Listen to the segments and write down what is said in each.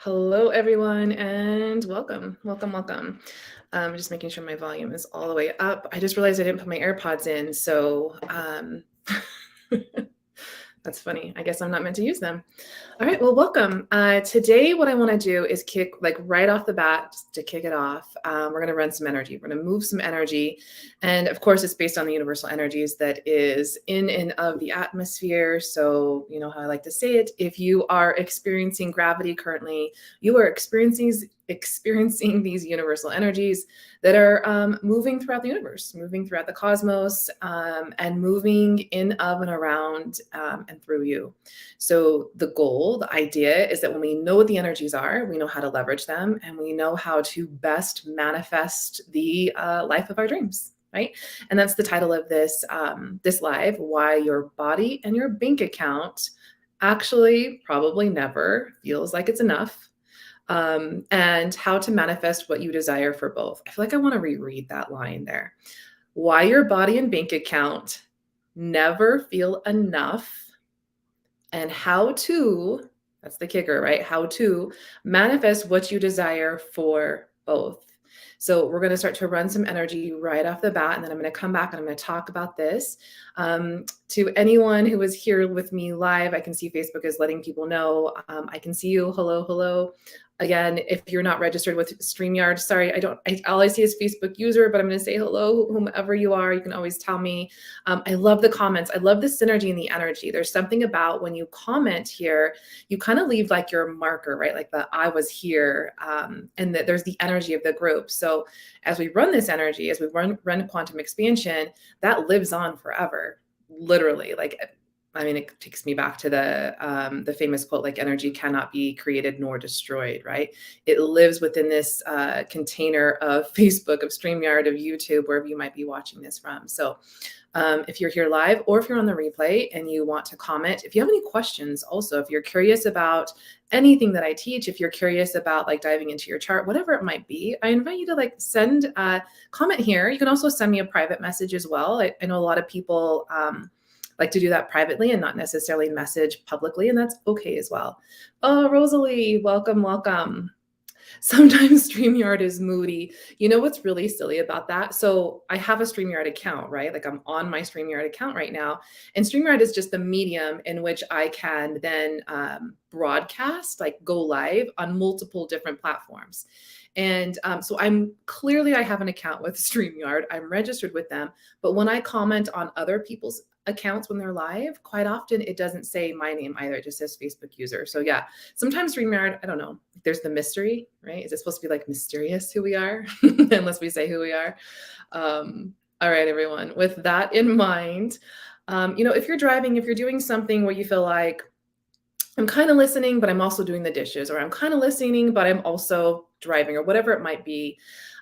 Hello, everyone, and welcome, welcome, welcome. Just making sure my volume is all the way up. I just realized I didn't put my AirPods in, so that's funny. I guess I'm not meant to use them. All right, well, welcome. Today, what I want to do is kick, like right off the bat, just to kick it off. We're going to run some energy. We're going to move some energy. And of course, it's based on the universal energies that is in and of the atmosphere. So, you know how I like to say it. If you are experiencing gravity currently, you are experiencing these universal energies that are moving throughout the universe, moving throughout the cosmos, and moving in, of, and around and through you. So the goal, the idea is that when we know what the energies are, we know how to leverage them, and we know how to best manifest the life of our dreams. Right, and that's the title of this live: why your body and your bank account actually probably never feels like it's enough, and how to manifest what you desire for both. I feel like I want to reread that line there. Why your body and bank account never feel enough, and how to, that's the kicker, right? How to manifest what you desire for both. So we're going to start to run some energy right off the bat, and then I'm going to come back and I'm going to talk about this. To anyone who is here with me live, I can see Facebook is letting people know. I can see you. Hello, hello. Again, if you're not registered with StreamYard, sorry, all I see is Facebook user, but I'm going to say hello, whomever you are. You can always tell me. I love the comments. I love the synergy and the energy. There's something about when you comment here, you kind of leave like your marker, right? Like the I was here, and that there's the energy of the group. So as we run this energy, as we run quantum expansion, that lives on forever, literally. Like, I mean, it takes me back to the famous quote, like energy cannot be created nor destroyed, right? It lives within this container of Facebook, of StreamYard, of YouTube, wherever you might be watching this from. So if you're here live or if you're on the replay and you want to comment, if you have any questions, also, if you're curious about anything that I teach, if you're curious about like diving into your chart, whatever it might be, I invite you to like send a comment here. You can also send me a private message as well. I know a lot of people like to do that privately and not necessarily message publicly, and that's okay as well. Oh, Rosalie, welcome, welcome. Sometimes StreamYard is moody. You know what's really silly about that? So I have a StreamYard account, right? Like I'm on my StreamYard account right now. And StreamYard is just the medium in which I can then broadcast, like go live on multiple different platforms. And so I have an account with StreamYard. I'm registered with them. But when I comment on other people's accounts when they're live, quite often it doesn't say my name either. It just says Facebook user. So yeah, sometimes StreamYard, I don't know, there's the mystery, right? Is it supposed to be like mysterious who we are unless we say who we are? All right, everyone. With that in mind, if you're driving, if you're doing something where you feel like I'm kind of listening, but I'm also doing the dishes, or I'm kind of listening, but I'm also driving, or whatever it might be.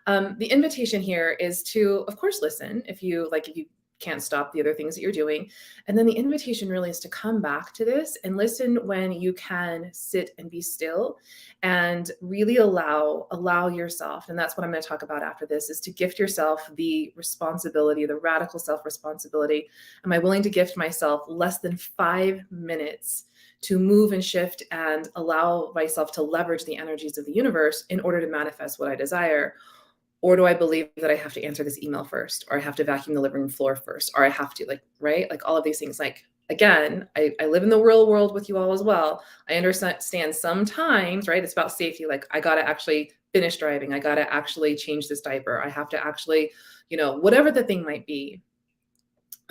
The invitation here is to, of course, listen if you can't stop the other things that you're doing. And then the invitation really is to come back to this and listen when you can sit and be still and really allow yourself. And that's what I'm going to talk about after this, is to gift yourself the responsibility, the radical self-responsibility. Am I willing to gift myself less than 5 minutes to move and shift and allow myself to leverage the energies of the universe in order to manifest what I desire? Or do I believe that I have to answer this email first, or I have to vacuum the living room floor first, or I have to right? Like all of these things. Like, again, I live in the real world with you all as well. I understand sometimes, right? It's about safety. Like I got to actually finish driving. I got to actually change this diaper. I have to actually, whatever the thing might be.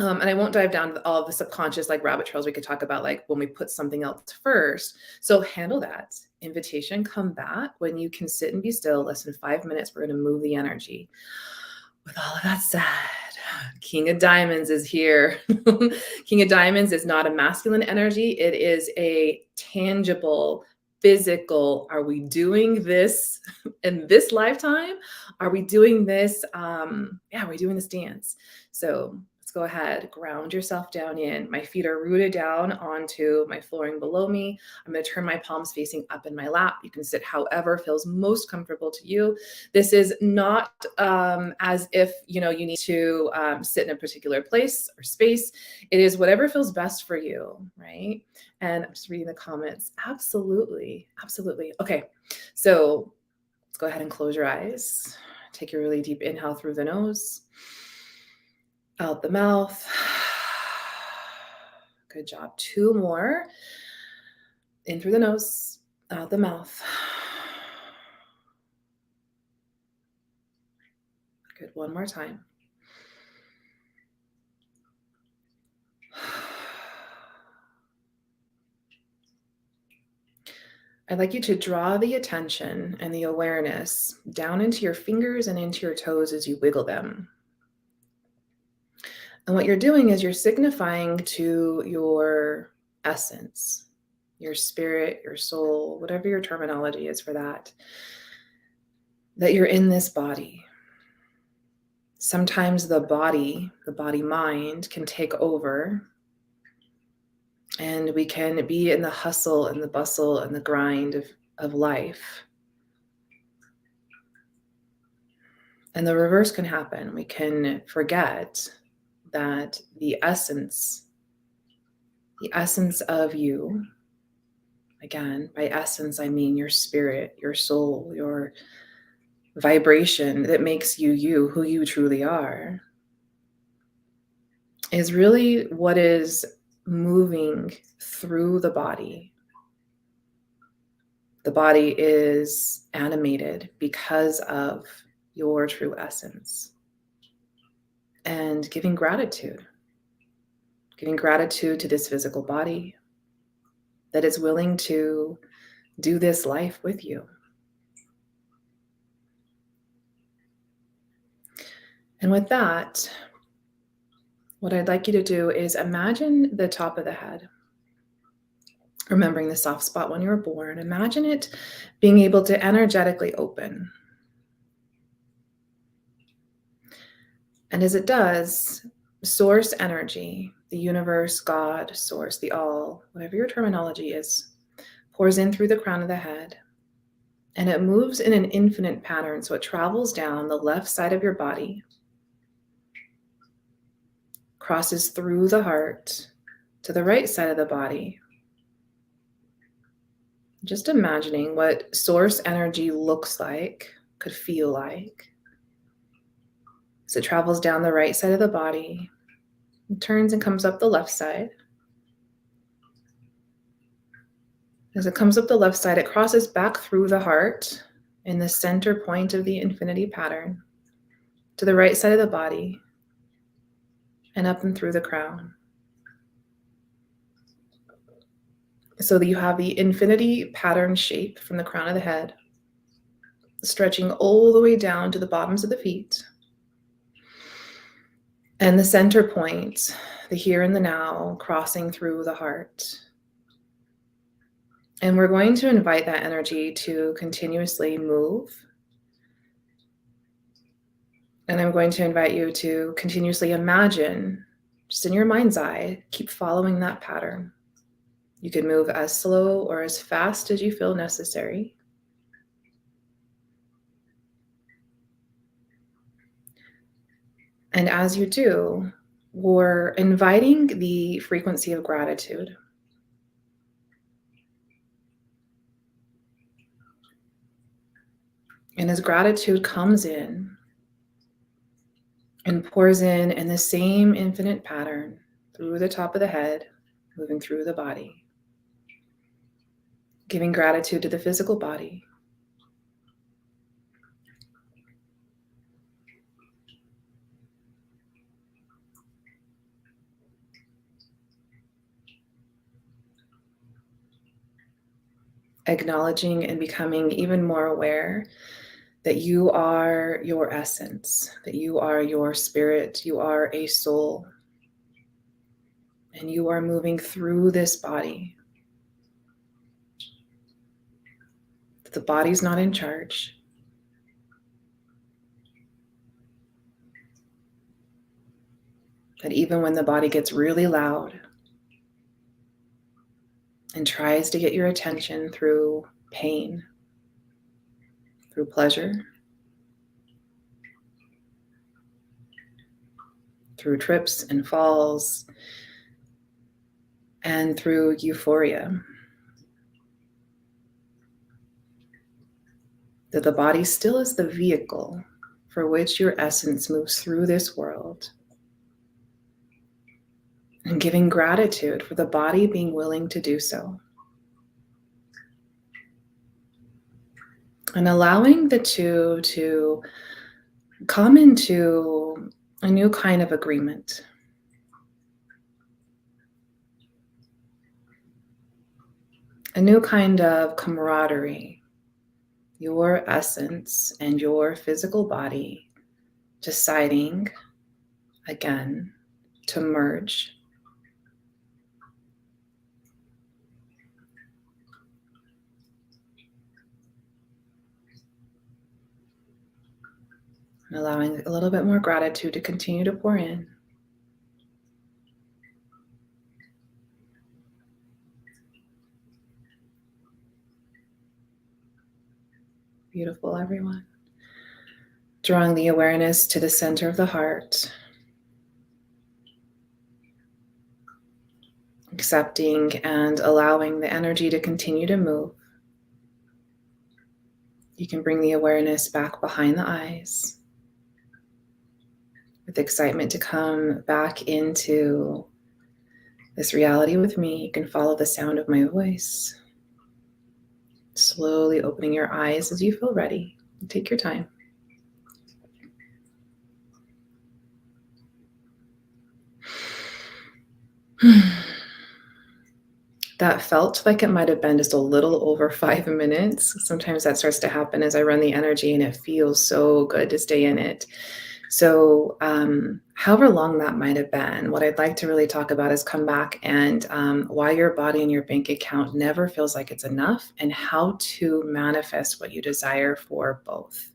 And I won't dive down to all of the subconscious like rabbit trails we could talk about, like when we put something else first. So handle that invitation, come back when you can sit and be still, less than 5 minutes. We're going to move the energy. With all of that said, King of Diamonds is here. King of Diamonds is not a masculine energy. It is a tangible, physical. Are we doing this in this lifetime? Are we doing this? Are we doing this dance? So Let's go ahead, ground yourself down in. My feet are rooted down onto my flooring below me. I'm going to turn my palms facing up in my lap. You can sit however feels most comfortable to you. This is not as if you need to sit in a particular place or space. It is whatever feels best for you, right? And I'm just reading the comments. Absolutely, absolutely. Okay, so let's go ahead and close your eyes. Take a really deep inhale through the nose. Out the mouth. Good job. 2 more. In through the nose, out the mouth. Good. 1 more time. I'd like you to draw the attention and the awareness down into your fingers and into your toes as you wiggle them. And what you're doing is you're signifying to your essence, your spirit, your soul, whatever your terminology is for that you're in this body. Sometimes the body mind can take over, and we can be in the hustle and the bustle and the grind of life. And the reverse can happen. We can forget that the essence of you, again, by essence, I mean your spirit, your soul, your vibration that makes you, who you truly are, is really what is moving through the body. The body is animated because of your true essence. And giving gratitude to this physical body that is willing to do this life with you. And with that, what I'd like you to do is imagine the top of the head. Remembering the soft spot when you were born, imagine it being able to energetically open. And as it does, source energy, the universe, God, source, the all, whatever your terminology is, pours in through the crown of the head. And it moves in an infinite pattern. So it travels down the left side of your body, crosses through the heart to the right side of the body. Just imagining what source energy looks like, could feel like. As it travels down the right side of the body, it turns and comes up the left side. As it comes up the left side, it crosses back through the heart in the center point of the infinity pattern to the right side of the body and up and through the crown. So that you have the infinity pattern shape from the crown of the head, stretching all the way down to the bottoms of the feet. And the center point, the here and the now, crossing through the heart. And we're going to invite that energy to continuously move. And I'm going to invite you to continuously imagine, just in your mind's eye, keep following that pattern. You can move as slow or as fast as you feel necessary. And as you do, we're inviting the frequency of gratitude. And as gratitude comes in and pours in the same infinite pattern through the top of the head, moving through the body, giving gratitude to the physical body, acknowledging and becoming even more aware that you are your essence, that you are your spirit, you are a soul, and you are moving through this body. The body's not in charge. That even when the body gets really loud and tries to get your attention through pain, through pleasure, through trips and falls, and through euphoria, that the body still is the vehicle for which your essence moves through this world. And giving gratitude for the body being willing to do so. And allowing the two to come into a new kind of agreement. A new kind of camaraderie. Your essence and your physical body deciding again to merge. And allowing a little bit more gratitude to continue to pour in. Beautiful, everyone. Drawing the awareness to the center of the heart. Accepting and allowing the energy to continue to move. You can bring the awareness back behind the eyes. With excitement to come back into this reality with me, you can follow the sound of my voice. Slowly opening your eyes as you feel ready. Take your time. That felt like it might have been just a little over 5 minutes. Sometimes that starts to happen as I run the energy and it feels so good to stay in it. So however long that might have been, what I'd like to really talk about is come back and why your body and your bank account never feels like it's enough, and how to manifest what you desire for both.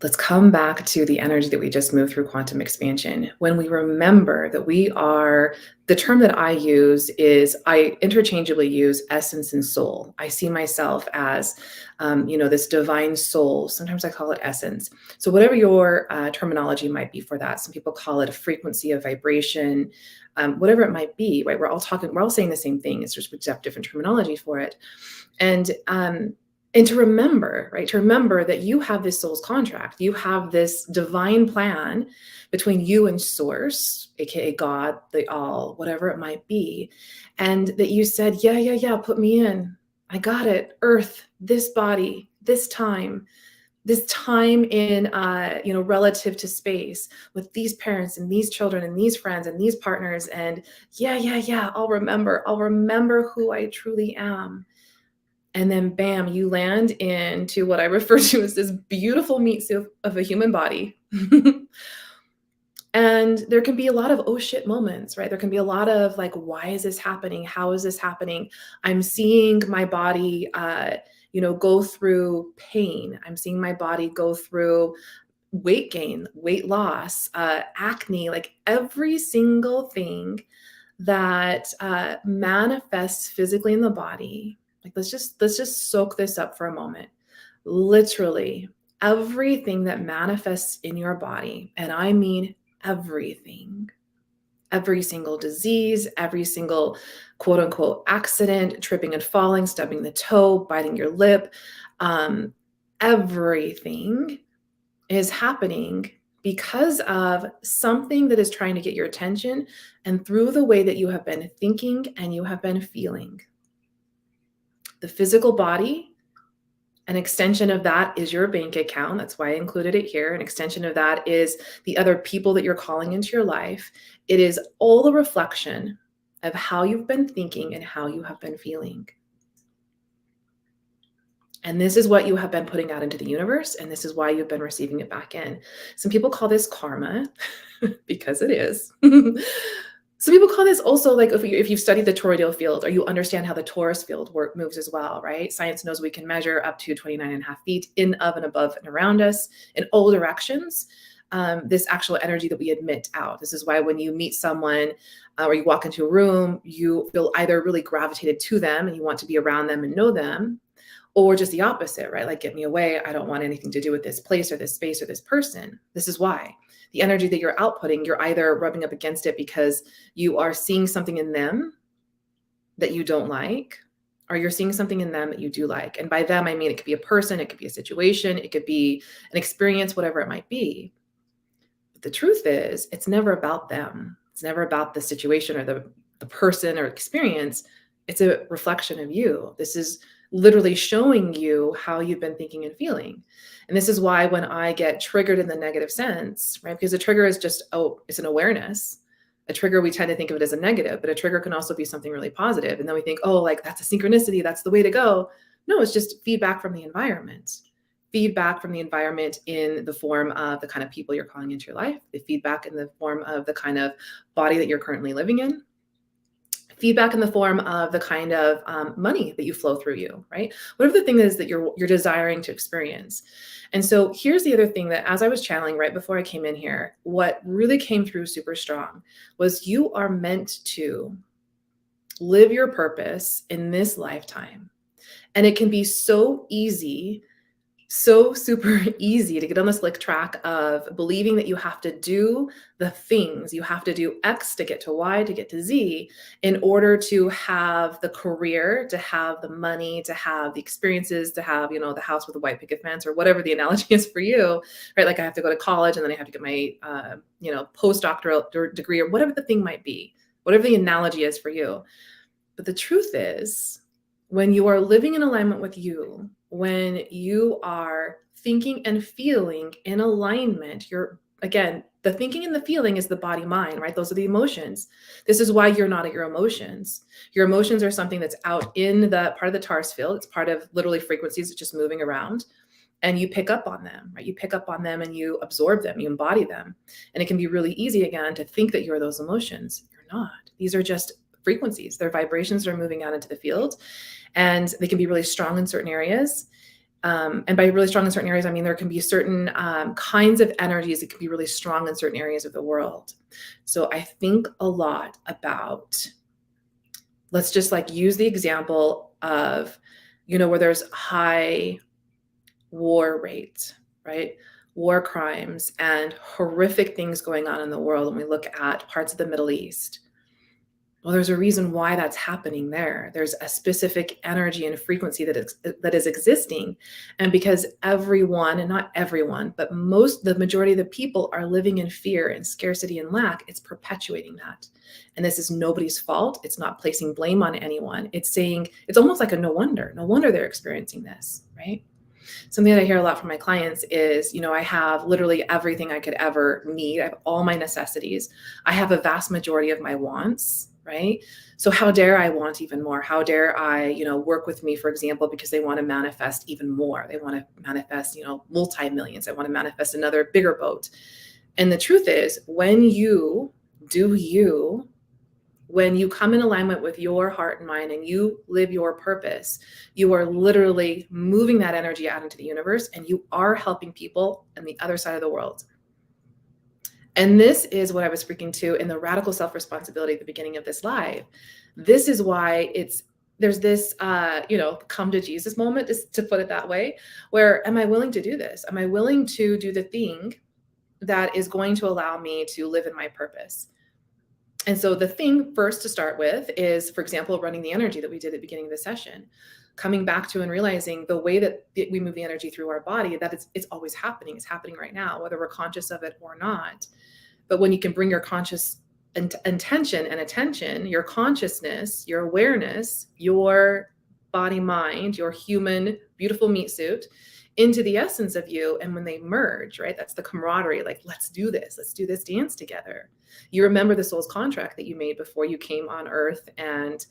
Let's come back to the energy that we just moved through quantum expansion. When we remember that we are, the term that I use is, I interchangeably use essence and soul. I see myself as, this divine soul. Sometimes I call it essence. So whatever your terminology might be for that, some people call it a frequency, a vibration, whatever it might be, right? We're all saying the same thing. It's just we have different terminology for it. And to remember, right? To remember that you have this soul's contract. You have this divine plan between you and source, aka God, the all, whatever it might be. And that you said, yeah, put me in. I got it. Earth, this body, this time in, relative to space, with these parents and these children and these friends and these partners. And yeah, I'll remember who I truly am. And then bam, you land into what I refer to as this beautiful meat soup of a human body. And there can be a lot of, oh shit moments, right? There can be a lot of like, why is this happening? How is this happening? I'm seeing my body, go through pain. I'm seeing my body go through weight gain, weight loss, acne, like every single thing that manifests physically in the body. Like, let's just soak this up for a moment. Literally everything that manifests in your body, and I mean everything, every single disease, every single quote unquote accident, tripping and falling, stubbing the toe, biting your lip, everything is happening because of something that is trying to get your attention, and through the way that you have been thinking and you have been feeling. The physical body, an extension of that is your bank account. That's why I included it here. An extension of that is the other people that you're calling into your life. It is all a reflection of how you've been thinking and how you have been feeling. And this is what you have been putting out into the universe, and this is why you've been receiving it back in. Some people call this karma, because it is. Some people call this also, like, if you've studied the toroidal field, or you understand how the torus field moves as well, right? Science knows we can measure up to 29.5 feet in, of, and above, and around us in all directions. this actual energy that we emit out. This is why when you meet someone or you walk into a room, you feel either really gravitated to them and you want to be around them and know them, or just the opposite, right? Like, get me away. I don't want anything to do with this place or this space or this person. This is why the energy that you're outputting, you're either rubbing up against it because you are seeing something in them that you don't like, or you're seeing something in them that you do like. And by them, I mean, it could be a person, it could be a situation, it could be an experience, whatever it might be. But the truth is, it's never about them. It's never about the situation or the person or experience. It's a reflection of you. This is literally showing you how you've been thinking and feeling. And this is why when I get triggered in the negative sense, right? Because a trigger is just, oh, it's an awareness. A trigger, we tend to think of it as a negative, but a trigger can also be something really positive. And then we think, oh, like that's a synchronicity. That's the way to go. No, it's just feedback from the environment. Feedback from the environment in the form of the kind of people you're calling into your life, the feedback in the form of the kind of body that you're currently living in, feedback in the form of the kind of money that you flow through you, right? Whatever the thing is that you're desiring to experience. And so here's the other thing that as I was channeling right before I came in here, what really came through super strong was you are meant to live your purpose in this lifetime. And it can be so easy, so super easy to get on this like track of believing that you have to do the things, you have to do X to get to Y to get to Z in order to have the career, to have the money, to have the experiences, to have, the house with a white picket fence or whatever the analogy is for you, right? Like I have to go to college and then I have to get my, postdoctoral degree or whatever the thing might be, whatever the analogy is for you. But the truth is, when you are living in alignment with you, when you are thinking and feeling in alignment, again, the thinking and the feeling is the body mind, right? Those are the emotions. This is why you're not at your emotions. Your emotions are something that's out in the part of the TARS field. It's part of literally frequencies that's just moving around. And you pick up on them, right? You pick up on them and you absorb them, you embody them. And it can be really easy, again, to think that you're those emotions. You're not. These are just frequencies. They're vibrations that are moving out into the field. And they can be really strong in certain areas. And by really strong in certain areas, I mean there can be certain kinds of energies that can be really strong in certain areas of the world. So I think a lot about, let's just like use the example of, where there's high war rates, right? War crimes and horrific things going on in the world. When we look at parts of the Middle East, well, there's a reason why that's happening there. There's a specific energy and frequency that is existing. And because everyone, and not everyone, but the majority of the people are living in fear and scarcity and lack, it's perpetuating that. And this is nobody's fault. It's not placing blame on anyone. It's saying, it's almost like a no wonder they're experiencing this, right? Something that I hear a lot from my clients is, I have literally everything I could ever need. I have all my necessities. I have a vast majority of my wants, right? So how dare I want even more? How dare I, work with me, for example, because they want to manifest even more. They want to manifest, multi-millions. They want to manifest another bigger boat. And the truth is, when you do you, when you come in alignment with your heart and mind and you live your purpose, you are literally moving that energy out into the universe and you are helping people on the other side of the world. And this is what I was speaking to in the radical self-responsibility at the beginning of this live. This is why there's this, come to Jesus moment, just to put it that way, where am I willing to do this? Am I willing to do the thing that is going to allow me to live in my purpose? And so the thing first to start with is, for example, running the energy that we did at the beginning of the session, coming back to and realizing the way that we move the energy through our body, that it's always happening. It's happening right now, whether we're conscious of it or not. But when you can bring your conscious intention and attention, your consciousness, your awareness, your body, mind, your human, beautiful meat suit into the essence of you. And when they merge, right, that's the camaraderie, like, let's do this dance together. You remember the soul's contract that you made before you came on earth. And,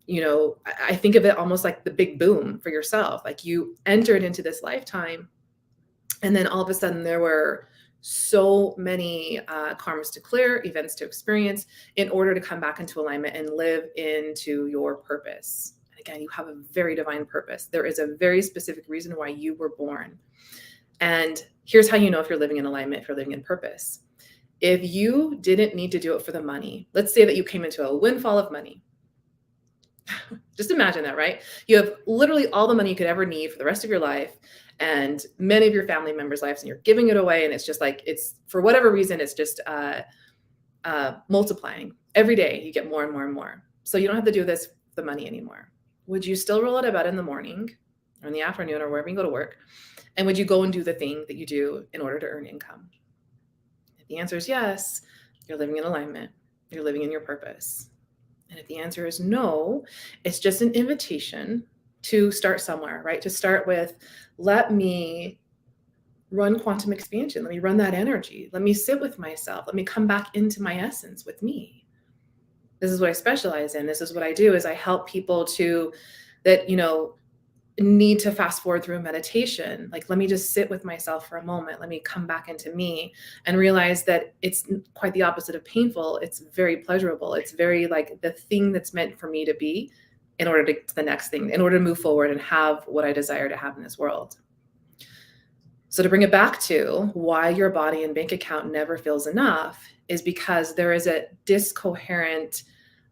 I think of it almost like the big boom for yourself. Like you entered into this lifetime and then all of a sudden there were so many karmas to clear, events to experience in order to come back into alignment and live into your purpose. And again, you have a very divine purpose. There is a very specific reason why you were born. And here's how you know if you're living in alignment, if you're living in purpose. If you didn't need to do it for the money, let's say that you came into a windfall of money. Just imagine that, right? You have literally all the money you could ever need for the rest of your life and many of your family members' lives, and you're giving it away. And it's just like, it's for whatever reason, it's just multiplying. Every day you get more and more and more. So you don't have to do this with the money anymore. Would you still roll out of bed in the morning or in the afternoon or wherever you go to work? And would you go and do the thing that you do in order to earn income? If the answer is yes, you're living in alignment. You're living in your purpose. And if the answer is no, it's just an invitation to start somewhere, right? To start with, let me run quantum expansion. Let me run that energy. Let me sit with myself. Let me come back into my essence with me. This is what I specialize in. This is what I do, is I help people that need to fast forward through meditation. Like, let me just sit with myself for a moment. Let me come back into me and realize that it's quite the opposite of painful. It's very pleasurable. It's very like the thing that's meant for me to be in order to get to the next thing, in order to move forward and have what I desire to have in this world. So to bring it back to why your body and bank account never feels enough is because there is a discoherent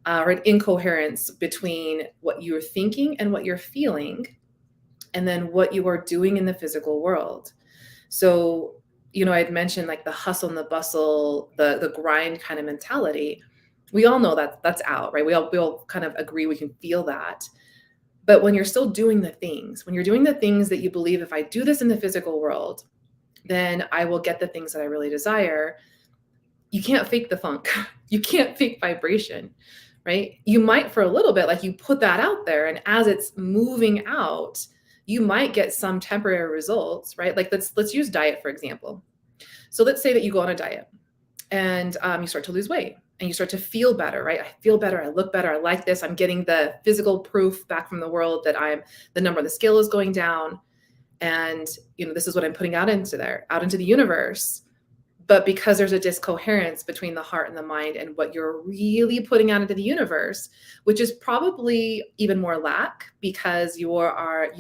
or an incoherence between what you're thinking and what you're feeling, and then what you are doing in the physical world. So, I'd mentioned like the hustle and the bustle, the grind kind of mentality. We all know that that's out, right? We all kind of agree we can feel that. But when you're still doing the things, when you're doing the things that you believe, if I do this in the physical world, then I will get the things that I really desire, you can't fake the funk. You can't fake vibration, right? You might for a little bit, like you put that out there, and as it's moving out, you might get some temporary results, right? Like let's use diet, for example. So let's say that you go on a diet and you start to lose weight and you start to feel better, right? I feel better. I look better. I like this. I'm getting the physical proof back from the world that the number on the scale is going down. And, this is what I'm putting out into the universe. But because there's a discoherence between the heart and the mind and what you're really putting out into the universe, which is probably even more lack because you are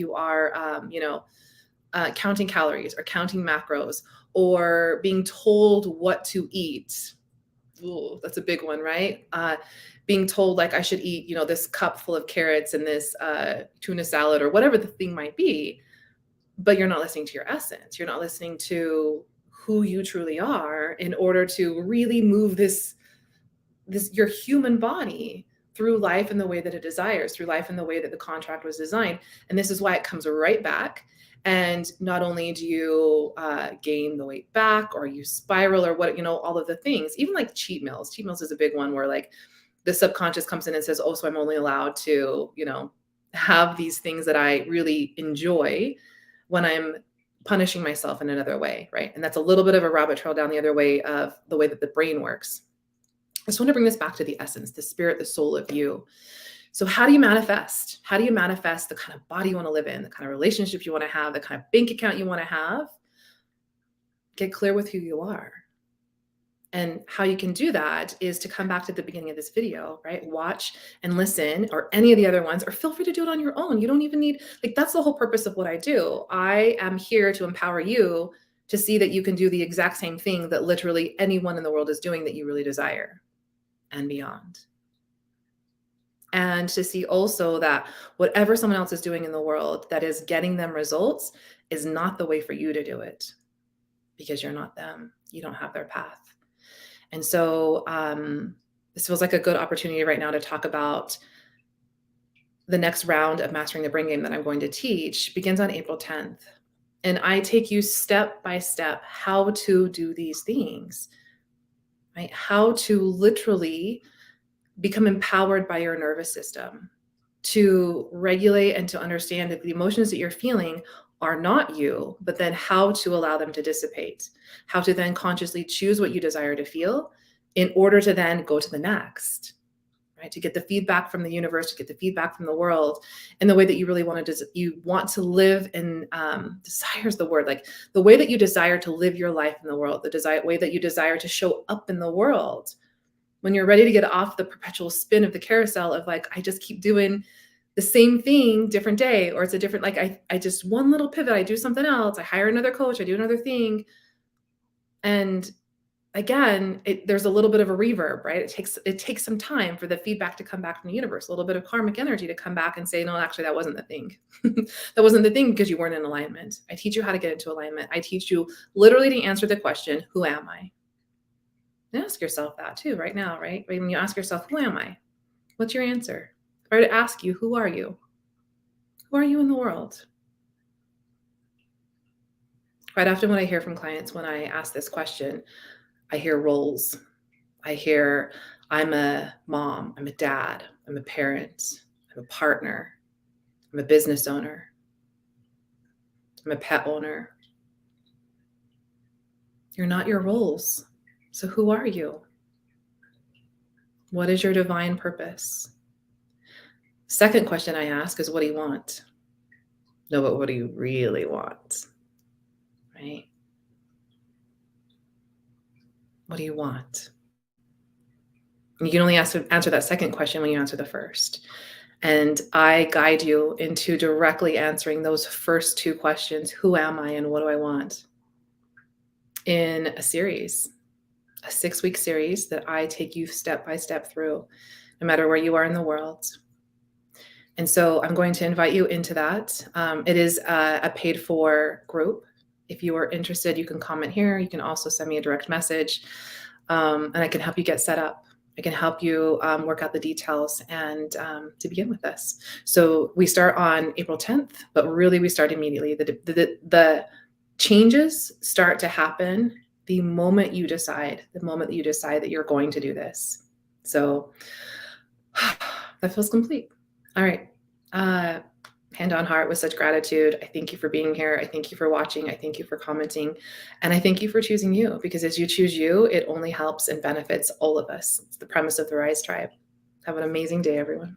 counting calories or counting macros or being told what to eat. Ooh, that's a big one, right? Being told like I should eat, this cup full of carrots and this tuna salad or whatever the thing might be, but you're not listening to your essence. You're not listening to who you truly are in order to really move this your human body through life in the way that it desires, through life in the way that the contract was designed. And this is why it comes right back. And not only do you gain the weight back or you spiral or all of the things, even like cheat meals. Cheat meals is a big one where like the subconscious comes in and says, oh, so I'm only allowed to, have these things that I really enjoy when I'm punishing myself in another way, right? And that's a little bit of a rabbit trail down the other way of the way that the brain works. I just want to bring this back to the essence, the spirit, the soul of you. So how do you manifest? How do you manifest the kind of body you want to live in, the kind of relationship you want to have, the kind of bank account you want to have? Get clear with who you are. And how you can do that is to come back to the beginning of this video, right? Watch and listen, or any of the other ones, or feel free to do it on your own. You don't even need, that's the whole purpose of what I do. I am here to empower you to see that you can do the exact same thing that literally anyone in the world is doing that you really desire and beyond. And to see also that whatever someone else is doing in the world that is getting them results is not the way for you to do it, because you're not them. You don't have their path. And so this feels like a good opportunity right now to talk about the next round of Mastering the Brain Game that I'm going to teach. Begins on April 10th. And I take you step by step how to do these things, right? How to literally become empowered by your nervous system to regulate and to understand that the emotions that you're feeling are not you, but then how to allow them to dissipate, how to then consciously choose what you desire to feel in order to then go to the next, right? To get the feedback from the universe, to get the feedback from the world in the way that you really want to live in, desire is the word, like the way that you desire to live your life in the world, the way that you desire to show up in the world. When you're ready to get off the perpetual spin of the carousel of like, I just keep doing the same thing, different day, or it's a different, like I just one little pivot, I do something else, I hire another coach, I do another thing. And again, there's a little bit of a reverb, right? It takes some time for the feedback to come back from the universe, a little bit of karmic energy to come back and say, no, actually, that wasn't the thing. That wasn't the thing because you weren't in alignment. I teach you how to get into alignment. I teach you literally to answer the question, who am I? And ask yourself that too right now, right? When you ask yourself, who am I? What's your answer? Or to ask you, who are you? Who are you in the world? Quite often what I hear from clients when I ask this question, I hear roles. I hear, I'm a mom, I'm a dad, I'm a parent, I'm a partner, I'm a business owner, I'm a pet owner. You're not your roles. So who are you? What is your divine purpose? Second question I ask is, what do you want? No, but what do you really want? Right? What do you want? And you can only answer that second question when you answer the first. And I guide you into directly answering those first two questions, who am I and what do I want? In a series, a 6-week series that I take you step by step through, no matter where you are in the world. And so I'm going to invite you into that. It is a paid for group. If you are interested, you can comment here. You can also send me a direct message, and I can help you get set up. I can help you work out the details and to begin with this. So we start on April 10th, but really we start immediately. The changes start to happen the moment you decide that you're going to do this. So that feels complete. All right. Hand on heart, with such gratitude, I thank you for being here. I thank you for watching. I thank you for commenting. And I thank you for choosing you, because as you choose you, it only helps and benefits all of us. It's the premise of the Rise Tribe. Have an amazing day, everyone.